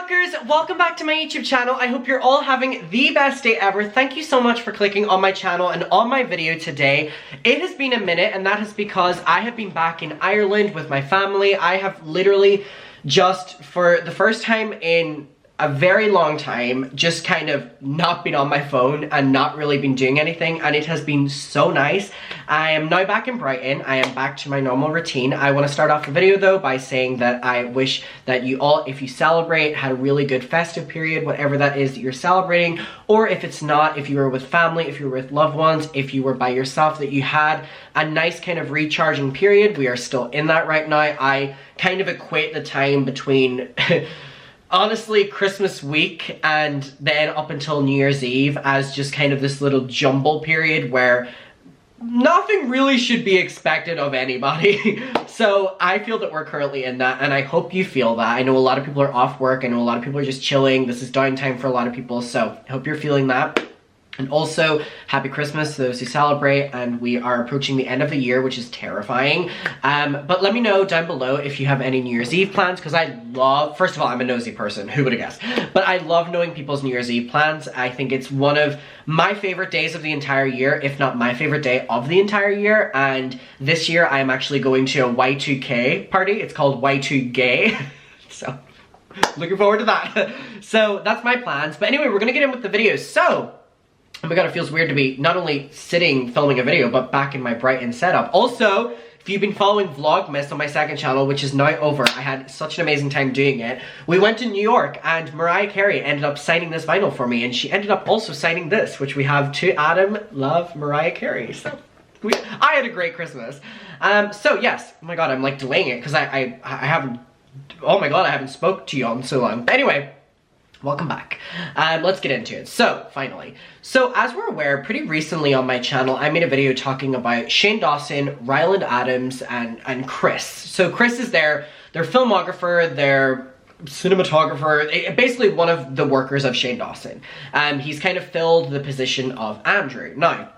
TikTokers, welcome back to my YouTube channel. I hope you're all having the best day ever. Thank you so much for clicking on my channel and on my video today. It has been a minute, and that is because I have been back in Ireland with my family. I have literally just, for the first time in a very long time, just kind of not been on my phone and not really been doing anything, and it has been so nice. I am now back in Brighton. I am back to my normal routine. I want to start off the video though by saying that I wish that you all, if you celebrate, had a really good festive period, whatever that is that you're celebrating, or if it's not, if you were with family, if you were with loved ones, if you were by yourself, that you had a nice kind of recharging period. We are still in that right now. I kind of equate the time between honestly, Christmas week and then up until New Year's Eve as just kind of this little jumble period where nothing really should be expected of anybody. So I feel that we're currently in that, and I hope you feel that. I know a lot of people are off work. I know a lot of people are just chilling. This is downtime for a lot of people, so I hope you're feeling that. And also, happy Christmas to those who celebrate, and we are approaching the end of the year, which is terrifying. But let me know down below if you have any New Year's Eve plans, because I love, first of all, I'm a nosy person, who would have guessed? But I love knowing people's New Year's Eve plans. I think it's one of my favorite days of the entire year, if not my favorite day of the entire year, and this year I am actually going to a Y2K party. It's called Y2Gay, so looking forward to that. So that's my plans, but anyway, we're gonna get in with the videos. So, oh my god, it feels weird to be not only sitting filming a video, but back in my Brighton setup. Also, if you've been following Vlogmas on my second channel, which is now over, I had such an amazing time doing it. We went to New York, and Mariah Carey ended up signing this vinyl for me, and she ended up also signing this, which we have To Adam, Love, Mariah Carey. So I had a great Christmas. So yes, oh my god, I'm like delaying it because I haven't, oh my god, I haven't spoke to you in so long. But anyway, welcome back. Let's get into it. So, finally. So, as we're aware, pretty recently on my channel, I made a video talking about Shane Dawson, Ryland Adams, and Chris. So, Chris is their filmographer, their cinematographer, basically one of the workers of Shane Dawson. He's kind of filled the position of Andrew. Now,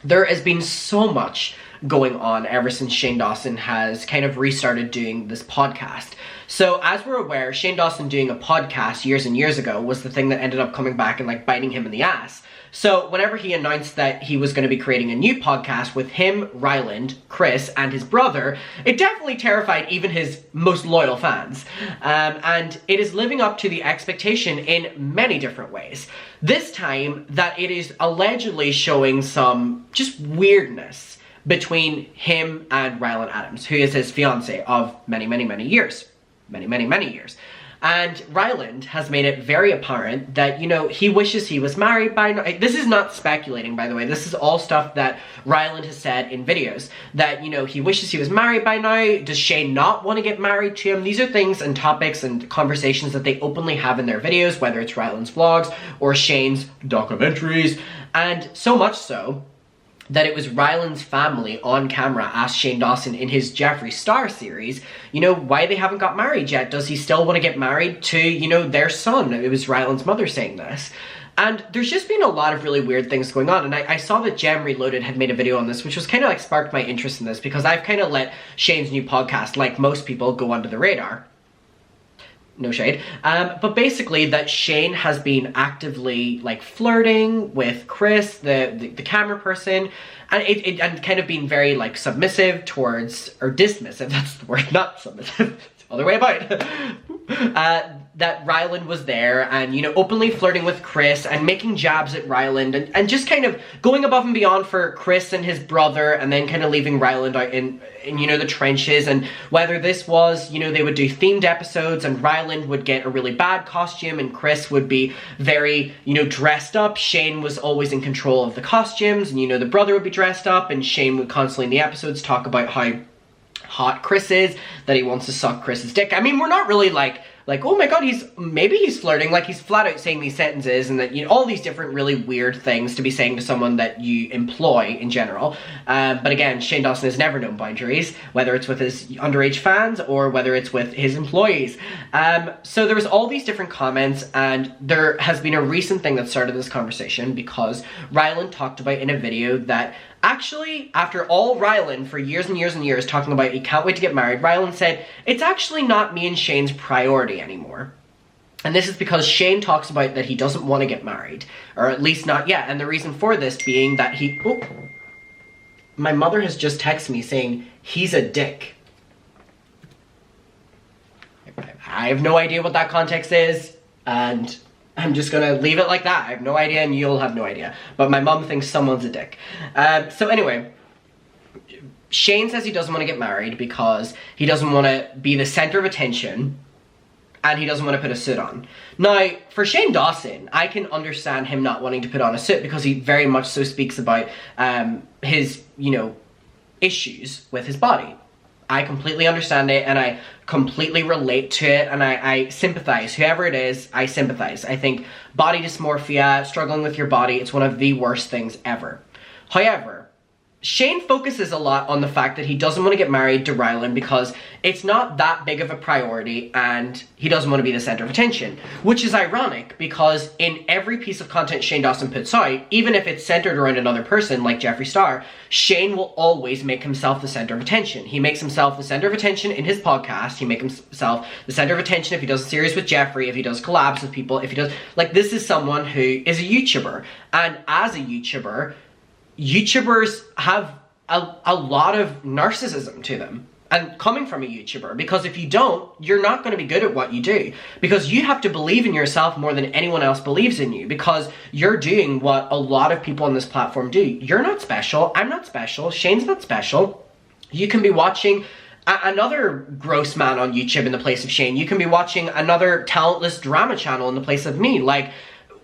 there has been so much going on ever since Shane Dawson has kind of restarted doing this podcast. So as we're aware, Shane Dawson doing a podcast years and years ago was the thing that ended up coming back and like biting him in the ass. So whenever he announced that he was going to be creating a new podcast with him, Ryland, Chris, and his brother, it definitely terrified even his most loyal fans. And it is living up to the expectation in many different ways. This time that it is allegedly showing some just weirdness between him and Ryland Adams, who is his fiance of many years. Many years. And Ryland has made it very apparent that, you know, he wishes he was married by now. This is not speculating, by the way. This is all stuff that Ryland has said in videos. That, you know, he wishes he was married by now. Does Shane not want to get married to him? These are things and topics and conversations that they openly have in their videos, whether it's Ryland's vlogs or Shane's documentaries. And so much so that it was Ryland's family on camera asked Shane Dawson in his Jeffree Star series, you know, why they haven't got married yet. Does he still want to get married to, you know, their son? It was Ryland's mother saying this. And there's just been a lot of really weird things going on, and I saw that Gem Reloaded had made a video on this, which was kind of like sparked my interest in this, because I've kind of let Shane's new podcast, like most people, go under the radar. No shade. But basically that Shane has been actively like flirting with Chris, the camera person, and and kind of being very like submissive towards, or dismissive, that's the word, not submissive, it's the other way about. That Ryland was there and, you know, openly flirting with Chris and making jabs at Ryland and just kind of going above and beyond for Chris and his brother, and then kind of leaving Ryland out in, you know, the trenches. And whether this was, you know, they would do themed episodes and Ryland would get a really bad costume and Chris would be very, you know, dressed up. Shane was always in control of the costumes, and, you know, the brother would be dressed up, and Shane would constantly in the episodes talk about how hot Chris is, that he wants to suck Chris's dick. I mean, we're not really like, oh my god, maybe he's flirting, like he's flat out saying these sentences, and that, you know, all these different really weird things to be saying to someone that you employ in general. But again, Shane Dawson has never known boundaries, whether it's with his underage fans or whether it's with his employees. So there was all these different comments, and there has been a recent thing that started this conversation because Ryland talked about in a video that actually, after all Ryland for years and years and years talking about he can't wait to get married, Ryland said, it's actually not me and Shane's priority anymore. And this is because Shane talks about that he doesn't want to get married, or at least not yet. And the reason for this being that my mother has just texted me saying he's a dick. I have no idea what that context is, and I'm just gonna leave it like that. I have no idea, and you'll have no idea. But my mom thinks someone's a dick. So anyway, Shane says he doesn't want to get married because he doesn't want to be the center of attention, and he doesn't want to put a suit on. Now, for Shane Dawson, I can understand him not wanting to put on a suit because he very much so speaks about his, issues with his body. I completely understand it, and I completely relate to it, and I sympathize. Whoever it is, I sympathize. I think body dysmorphia, struggling with your body, it's one of the worst things ever. However, Shane focuses a lot on the fact that he doesn't want to get married to Ryland because it's not that big of a priority and he doesn't want to be the center of attention. Which is ironic because in every piece of content Shane Dawson puts out, even if it's centered around another person like Jeffree Star, Shane will always make himself the center of attention. He makes himself the center of attention in his podcast. He makes himself the center of attention if he does a series with Jeffree, if he does collabs with people, if he does... Like, this is someone who is a YouTuber. And as a YouTubers have a lot of narcissism to them, and coming from a YouTuber, because if you don't, you're not going to be good at what you do, because you have to believe in yourself more than anyone else believes in you, because you're doing what a lot of people on this platform do. You're not special, I'm not special, Shane's not special. You can be watching another gross man on YouTube in the place of Shane. You can be watching another talentless drama channel in the place of me. Like,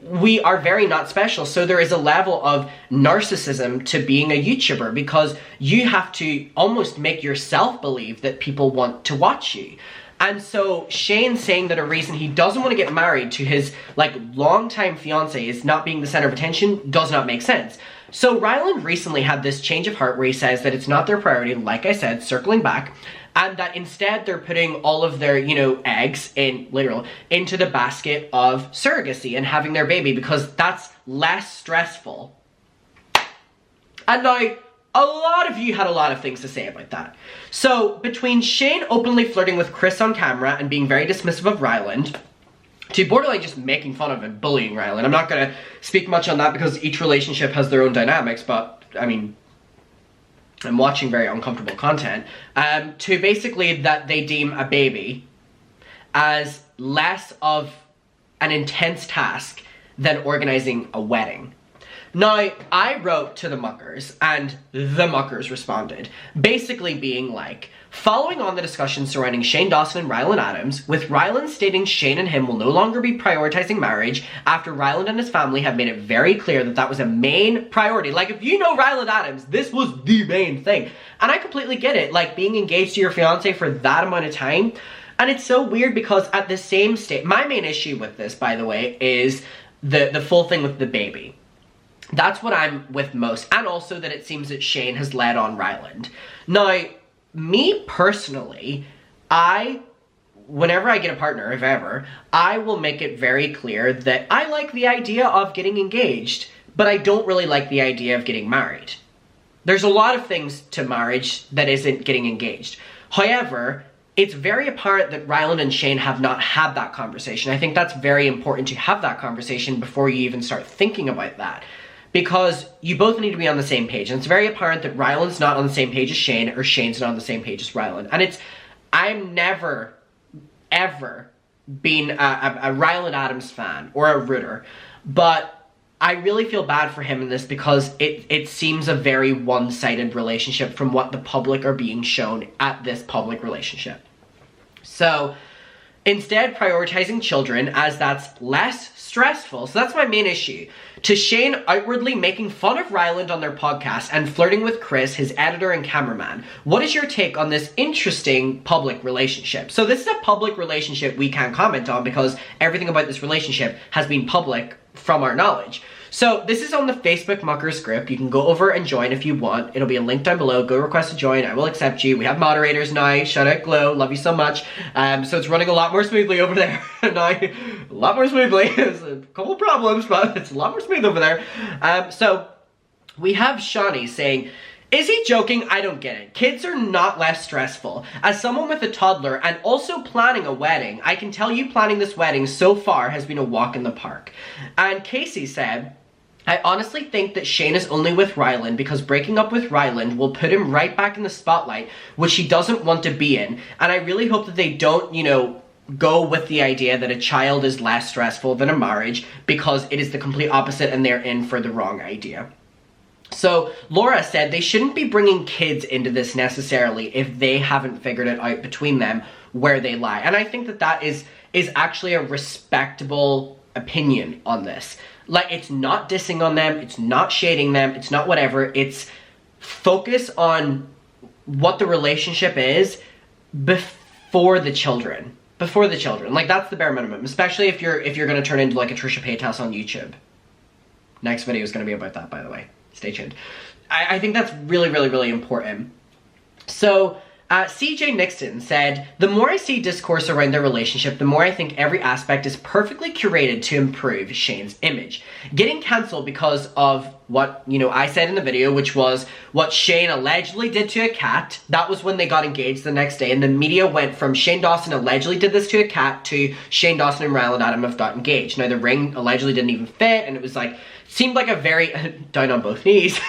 we are very not special, so there is a level of narcissism to being a YouTuber because you have to almost make yourself believe that people want to watch you. And so Shane saying that a reason he doesn't want to get married to his longtime fiance is not being the center of attention does not make sense. So Ryland recently had this change of heart where he says that it's not their priority, like I said, circling back, and that instead they're putting all of their, eggs into the basket of surrogacy and having their baby because that's less stressful. And now, a lot of you had a lot of things to say about that. So, between Shane openly flirting with Chris on camera and being very dismissive of Ryland, to borderline just making fun of and bullying Ryland. I'm not going to speak much on that because each relationship has their own dynamics, but, I mean, I'm watching very uncomfortable content, to basically that they deem a baby as less of an intense task than organizing a wedding. Now, I wrote to the muckers, and the muckers responded, basically being like, following on the discussion surrounding Shane Dawson and Ryland Adams, with Ryland stating Shane and him will no longer be prioritizing marriage after Ryland and his family have made it very clear that that was a main priority. Like, if you know Ryland Adams, this was the main thing. And I completely get it, like, being engaged to your fiance for that amount of time. And it's so weird because at the same state, my main issue with this, by the way, is the full thing with the baby. That's what I'm with most, and also that it seems that Shane has led on Ryland. Now, me personally, whenever I get a partner, if ever, I will make it very clear that I like the idea of getting engaged, but I don't really like the idea of getting married. There's a lot of things to marriage that isn't getting engaged. However, it's very apparent that Ryland and Shane have not had that conversation. I think that's very important to have that conversation before you even start thinking about that. Because you both need to be on the same page. And it's very apparent that Ryland's not on the same page as Shane, or Shane's not on the same page as Ryland. And I'm never, ever been a Ryland Adams fan, or a rooter. But I really feel bad for him in this because it seems a very one-sided relationship from what the public are being shown at this public relationship. So, instead prioritizing children as that's less stressful. So that's my main issue. To Shane outwardly making fun of Ryland on their podcast and flirting with Chris, his editor and cameraman. What is your take on this interesting public relationship? So this is a public relationship we can't comment on because everything about this relationship has been public from our knowledge. So this is on the Facebook Muckers group. You can go over and join if you want. It'll be a link down below. Go request to join. I will accept you. We have moderators now. Shout out Glow. Love you so much. So it's running a lot more smoothly over there now. A lot more smoothly. There's a couple problems, but it's a lot more smooth over there. So we have Shawnee saying, Is he joking? I don't get it. Kids are not less stressful. As someone with a toddler and also planning a wedding, I can tell you planning this wedding so far has been a walk in the park. And Casey said, I honestly think that Shane is only with Ryland because breaking up with Ryland will put him right back in the spotlight, which he doesn't want to be in. And I really hope that they don't, you know, go with the idea that a child is less stressful than a marriage because it is the complete opposite and they're in for the wrong idea. So Laura said they shouldn't be bringing kids into this necessarily if they haven't figured it out between them where they lie. And I think that that is actually a respectable opinion on this. Like, it's not dissing on them, it's not shading them, it's not whatever, it's focus on what the relationship is before the children. Before the children. Like, that's the bare minimum, especially if you're gonna turn into like a Trisha Paytas on YouTube. Next video is gonna be about that, by the way. Stay tuned. I think that's really, really, really important. So, CJ Nixon said, the more I see discourse around their relationship, the more I think every aspect is perfectly curated to improve Shane's image. Getting cancelled because of what, you know, I said in the video, which was what Shane allegedly did to a cat. That was when they got engaged the next day, and the media went from Shane Dawson allegedly did this to a cat to Shane Dawson and Ryland Adam have got engaged. Now, the ring allegedly didn't even fit, and it was like, seemed like a very, down on both knees,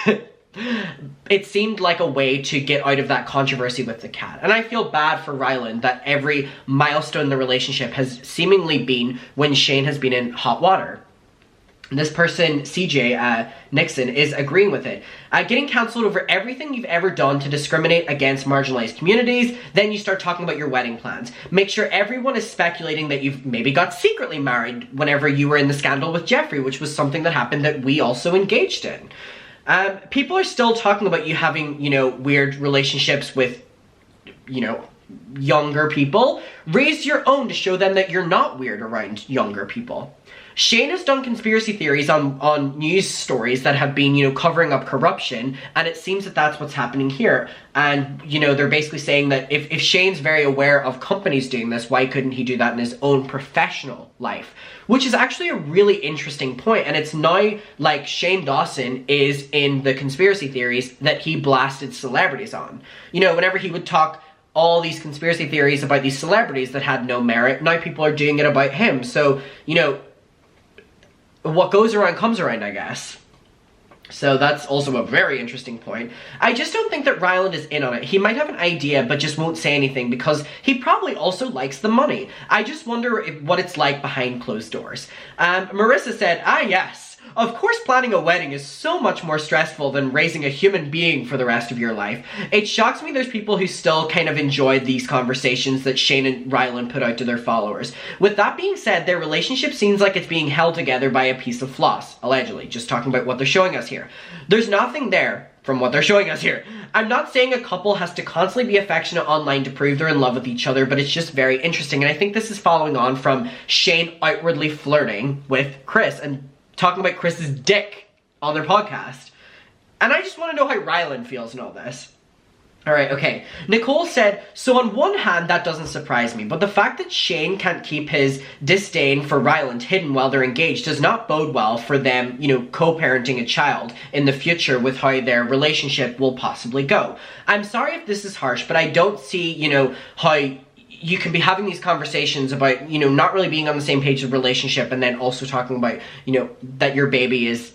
it seemed like a way to get out of that controversy with the cat. And I feel bad for Ryland that every milestone in the relationship has seemingly been when Shane has been in hot water. And this person, CJ Nixon, is agreeing with it. Getting cancelled over everything you've ever done to discriminate against marginalized communities, then you start talking about your wedding plans. Make sure everyone is speculating that you've maybe got secretly married whenever you were in the scandal with Jeffrey, which was something that happened that we also engaged in. People are still talking about you having, you know, weird relationships with, you know, younger people. Raise your own to show them that you're not weird around younger people. Shane has done conspiracy theories on news stories that have been, you know, covering up corruption, and it seems that that's what's happening here. And, you know, they're basically saying that if Shane's very aware of companies doing this, why couldn't he do that in his own professional life? Which is actually a really interesting point, and it's now like Shane Dawson is in the conspiracy theories that he blasted celebrities on. You know, whenever he would talk all these conspiracy theories about these celebrities that had no merit, now people are doing it about him. So, you know, what goes around comes around, I guess. So that's also a very interesting point. I just don't think that Ryland is in on it. He might have an idea, but just won't say anything because he probably also likes the money. I just wonder what it's like behind closed doors. Marissa said, yes. Of course, planning a wedding is so much more stressful than raising a human being for the rest of your life. It shocks me there's people who still kind of enjoy these conversations that Shane and Ryland put out to their followers. With that being said, their relationship seems like it's being held together by a piece of floss, allegedly. Just talking about what they're showing us here. There's nothing there from what they're showing us here. I'm not saying a couple has to constantly be affectionate online to prove they're in love with each other, but it's just very interesting. And I think this is following on from Shane outwardly flirting with Chris and talking about Chris's dick on their podcast. And I just want to know how Ryland feels in all this. Alright, okay. Nicole said, so on one hand, that doesn't surprise me, but the fact that Shane can't keep his disdain for Ryland hidden while they're engaged does not bode well for them, you know, co-parenting a child in the future with how their relationship will possibly go. I'm sorry if this is harsh, but I don't see, you know, how you can be having these conversations about, you know, not really being on the same page of relationship and then also talking about, you know, that your baby is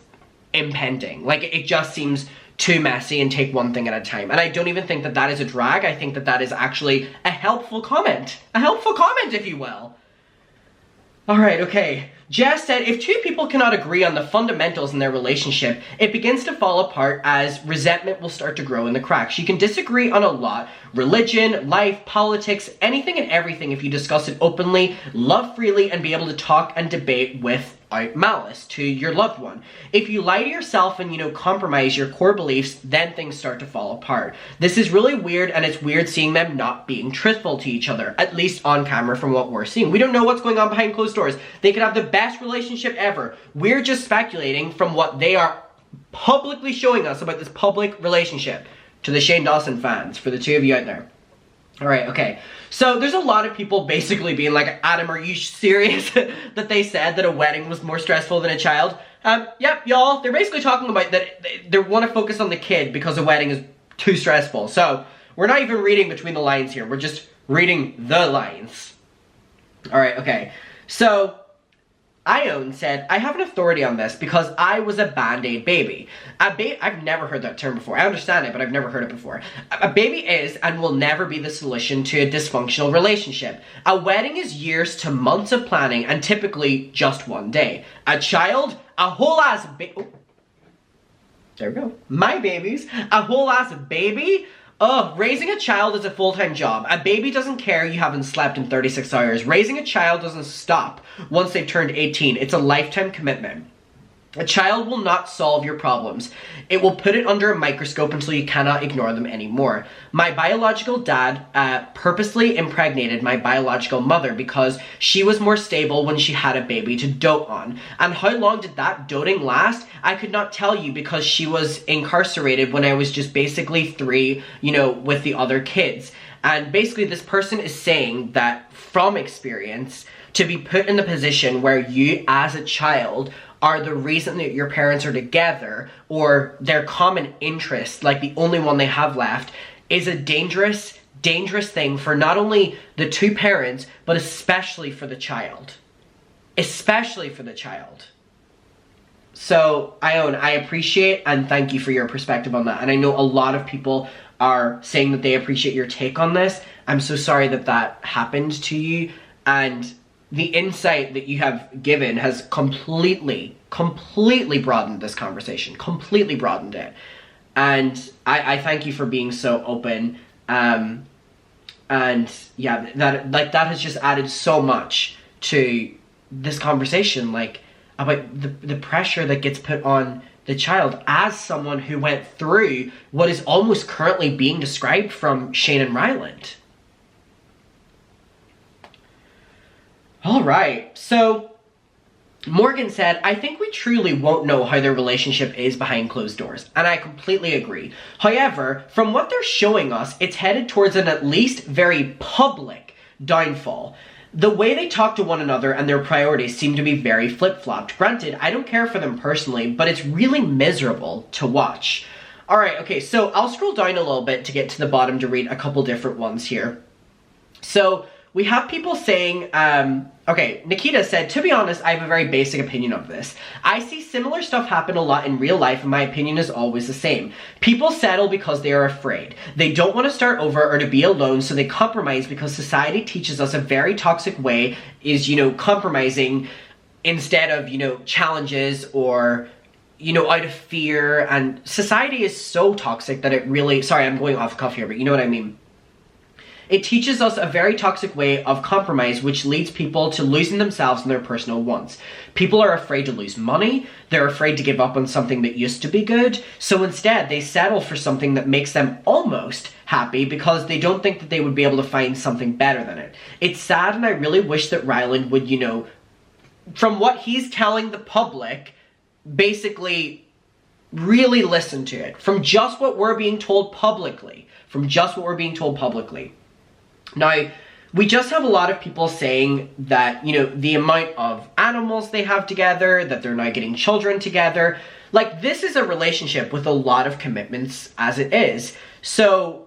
impending. Like, it just seems too messy and take one thing at a time. And I don't even think that that is a drag. I think that that is actually a helpful comment. A helpful comment, if you will. Alright, okay. Jess said, if two people cannot agree on the fundamentals in their relationship, it begins to fall apart as resentment will start to grow in the cracks. You can disagree on a lot. Religion, life, politics, anything and everything if you discuss it openly, love freely, and be able to talk and debate without malice to your loved one. If you lie to yourself and, you know, compromise your core beliefs, then things start to fall apart. This is really weird, and it's weird seeing them not being truthful to each other, at least on camera from what we're seeing. We don't know what's going on behind closed doors. They could have the best relationship ever. We're just speculating from what they are publicly showing us about this public relationship. To the Shane Dawson fans, for the two of you out there. Alright, okay. So there's a lot of people basically being like, Adam, are you serious that they said that a wedding was more stressful than a child? Yep, y'all, they're basically talking about that they want to focus on the kid because a wedding is too stressful. So we're not even reading between the lines here. We're just reading the lines. All right, okay. So Ione said, I have an authority on this because I was a Band-Aid baby. I've never heard that term before. I understand it, but I've never heard it before. A baby is and will never be the solution to a dysfunctional relationship. A wedding is years to months of planning and typically just one day. A child, a whole ass baby. There we go. My babies, a whole ass baby. Oh, raising a child is a full-time job. A baby doesn't care you haven't slept in 36 hours. Raising a child doesn't stop once they've turned 18. It's a lifetime commitment. A child will not solve your problems. It will put it under a microscope until you cannot ignore them anymore. My biological dad purposely impregnated my biological mother because she was more stable when she had a baby to dote on. And how long did that doting last? I could not tell you because she was incarcerated when I was just basically 3, you know, with the other kids. And basically this person is saying that from experience, to be put in the position where you as a child are the reason that your parents are together, or their common interest, like the only one they have left, is a dangerous, dangerous thing for not only the two parents, but especially for the child. Especially for the child. So, Ione, I appreciate and thank you for your perspective on that. And I know a lot of people are saying that they appreciate your take on this. I'm so sorry that that happened to you. And the insight that you have given has completely broadened this conversation. Completely broadened it. And I thank you for being so open. And yeah, that has just added so much to this conversation, like about the pressure that gets put on the child as someone who went through what is almost currently being described from Shane and Ryland. All right, so Morgan said, I think we truly won't know how their relationship is behind closed doors, and I completely agree. However, from what they're showing us, it's headed towards an at least very public downfall. The way they talk to one another and their priorities seem to be very flip-flopped. Granted, I don't care for them personally, but it's really miserable to watch. All right, okay, so I'll scroll down a little bit to get to the bottom to read a couple different ones here. So we have people saying, okay, Nikita said, to be honest, I have a very basic opinion of this. I see similar stuff happen a lot in real life, and my opinion is always the same. People settle because they are afraid. They don't want to start over or to be alone, so they compromise because society teaches us a very toxic way is, you know, compromising instead of, you know, challenges or, you know, out of fear. And society is so toxic that it really, sorry, I'm going off cuff here, but you know what I mean. It teaches us a very toxic way of compromise, which leads people to losing themselves and their personal wants. People are afraid to lose money. They're afraid to give up on something that used to be good. So instead, they settle for something that makes them almost happy because they don't think that they would be able to find something better than it. It's sad, and I really wish that Ryland would, you know, from what he's telling the public, basically really listen to it. From just what we're being told publicly. From just what we're being told publicly. Now, we just have a lot of people saying that, you know, the amount of animals they have together, that they're now getting children together. Like, this is a relationship with a lot of commitments as it is. So,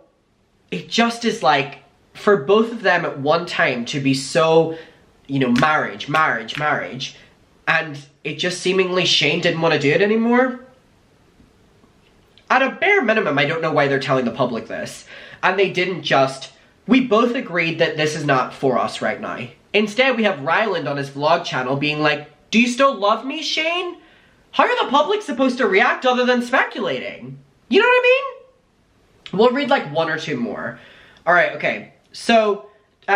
it just is like, for both of them at one time to be so, you know, marriage, and it just seemingly Shane didn't want to do it anymore. At a bare minimum, I don't know why they're telling the public this. And they didn't just... We both agreed that this is not for us right now. Instead, we have Ryland on his vlog channel being like, do you still love me, Shane? How are the public supposed to react other than speculating? You know what I mean? We'll read like one or two more. Alright, okay. So,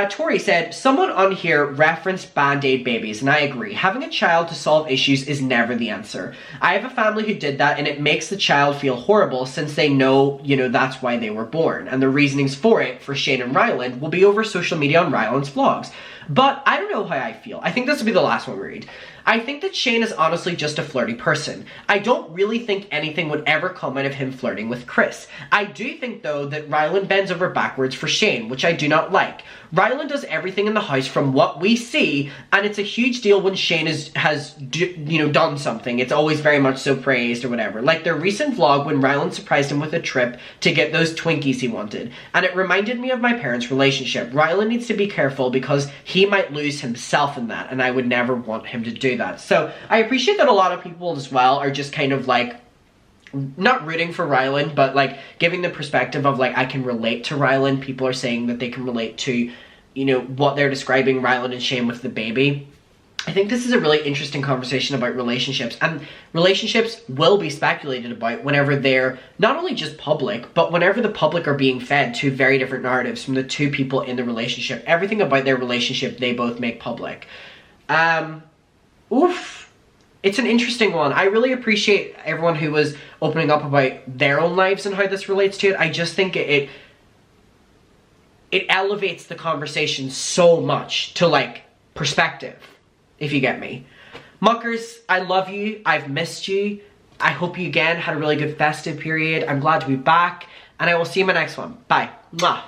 Tori said, someone on here referenced Band-Aid babies, and I agree. Having a child to solve issues is never the answer. I have a family who did that, and it makes the child feel horrible since they know, you know, that's why they were born. And the reasonings for it, for Shane and Ryland, will be over social media on Ryland's vlogs. But I don't know how I feel. I think this will be the last one we read. I think that Shane is honestly just a flirty person. I don't really think anything would ever come out of him flirting with Chris. I do think, though, that Ryland bends over backwards for Shane, which I do not like. Ryland does everything in the house from what we see, and it's a huge deal when Shane has done something. It's always very much so praised or whatever. Like their recent vlog when Ryland surprised him with a trip to get those Twinkies he wanted. And it reminded me of my parents' relationship. Ryland needs to be careful because he might lose himself in that, and I would never want him to do that. So I appreciate that a lot of people as well are just kind of like, not rooting for Ryland, but like giving the perspective of like, I can relate to Ryland. People are saying that they can relate to, you know, what they're describing Ryland and Shane with the baby. I think this is a really interesting conversation about relationships, and relationships will be speculated about whenever they're not only just public, but whenever the public are being fed two very different narratives from the two people in the relationship. Everything about their relationship they both make public. Oof. It's an interesting one. I really appreciate everyone who was opening up about their own lives and how this relates to it. I just think it elevates the conversation so much to like perspective, if you get me. Muckers, I love you. I've missed you. I hope you again had a really good festive period. I'm glad to be back, and I will see you in my next one. Bye. Mwah.